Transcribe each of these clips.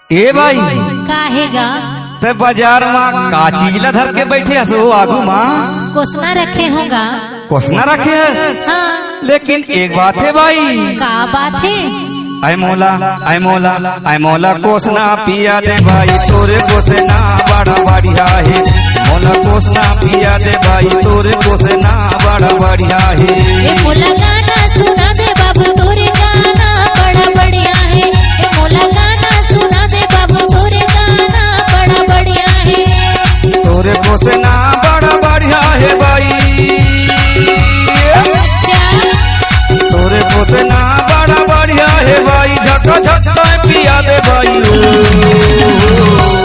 ए भाई काहेगा ते बाजार में का चीज ला धर के बैठे हसो आगू माँ कोसना रखे होगा। कोसना रखे हस। हाँ लेकिन एक बात है भाई, का बात है? ऐ मोला ऐ मोला ऐ मोला कोसना पिया दे भाई तोरे कोसना बड़ा बढ़िया है। मोला कोसना पिया दे भाई तोरे कोसना बड़ा बढ़िया है। ए मोला गाना सुना दे बाबू तोरे गाना बड़ा बढ़िया है। ए मोला गाना सुना दे बाबू तोरे गाना बड़ा बढ़िया है। तोरे कोसना बड़ा बढ़िया है भाई, तोरे कोसना बड़ा बढ़िया है भाई। झका झका पिया दे भाई।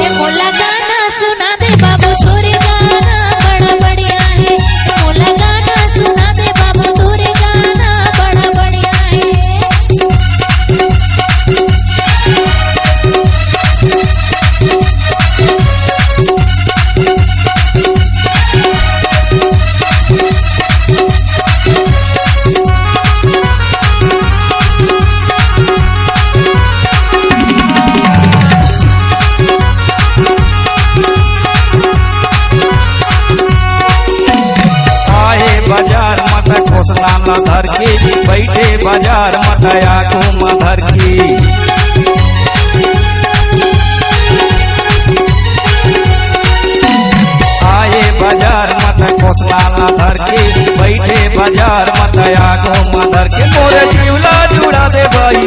ए मोला गाना सुना दे बाबू तोरे गाना बड़ा बढ़िया है। ए मोला गाना सुना दे बाबू तोरे गाना बड़ा बढ़िया है। बाजार मत कोसना ला धर के बैठे बाजार मत आगू में धर के। आए बाजार मत कोसना ला धर के बैठे बाजार मत आगू में धर के। मोरे जीवला जुड़ा दे भाई। ए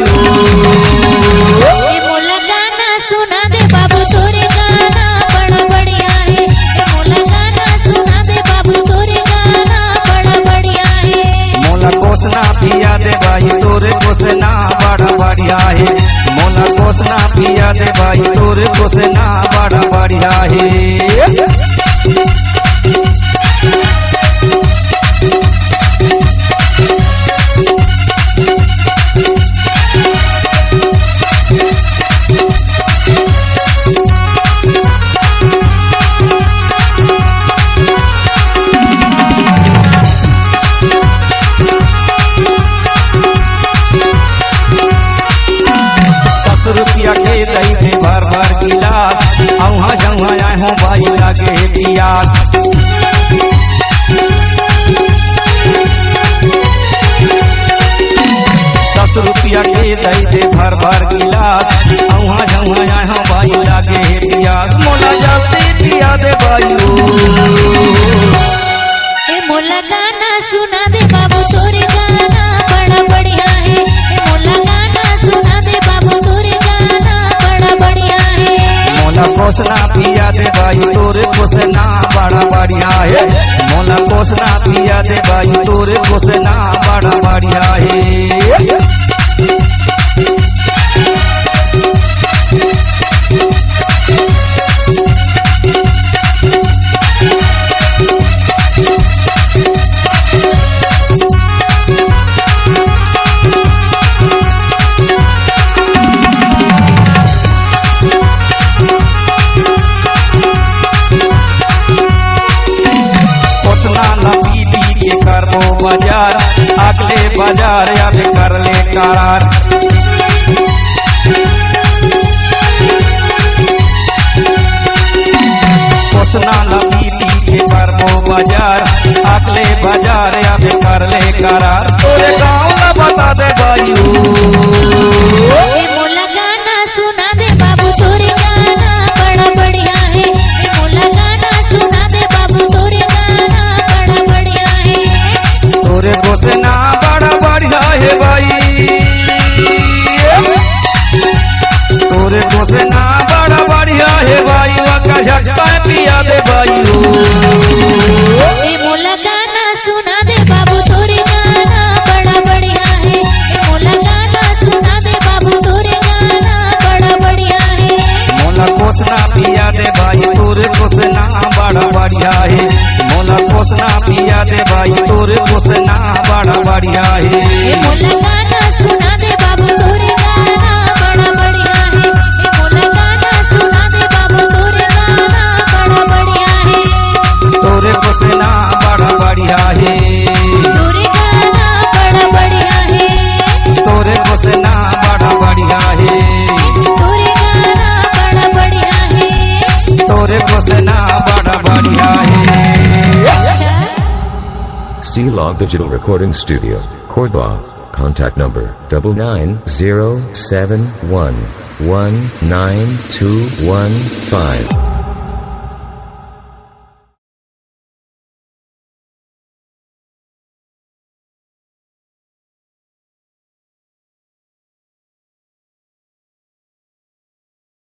मोला गाना सुना दे बाबू तोरे गाना बड़ा बढ़िया है। ए मोला गाना सुना दे बाबू तोरे गाना बड़ा बढ़िया है। मोला कोसना पिया दे भाई तोरे कोसना बड़ा बढ़िया है। मोला कोसना पिया दे भाई तोरे कोसना बड़ा बढ़िया है। रुपया के दई दे भर भर गिलास औहा जौहा आए हो भाई लागे पियास। 10 रुपया के दई दे भर भर गिलास औहा जौहा आए हो भाई लागे पियास। मोला जल्दी पिया दे भाई। ए मोला गाना सुना दे बाबू तोरे गाना बड़ा बढ़िया है। ए मोला गाना सुना दे बाबू तोरे गाना बड़ा बढ़िया है। मोला कोसना पिया दे भाई तोरे कोसना बड़ा बढ़िया है। मोला कोसना पिया दे भाई तोरे कोसना बड़ा बढ़िया है। करबो बाजार अगले बाजार या कर ले करार। कोसना लबी के करबो बाजार अगले बाजार या कर ले करार। तोरे गाँव ला बता दे भाई। ए मोला गाना सुना दे बाबू तोरे गाना बड़ा बढ़िया है। ए मोला गाना सुना दे बाबू तोरे गाना बड़ा बढ़िया है। तोरे कोसना बड़ा बढ़िया है भाई। तोरे कोसना बड़ा बढ़िया है भाई। वका झटका पिया दे भाई। ए मोला गाना सुना दे बाबू तोरे गाना बड़ा बढ़िया Analog Digital Recording Studio, Cordoba. Contact number 9907119215.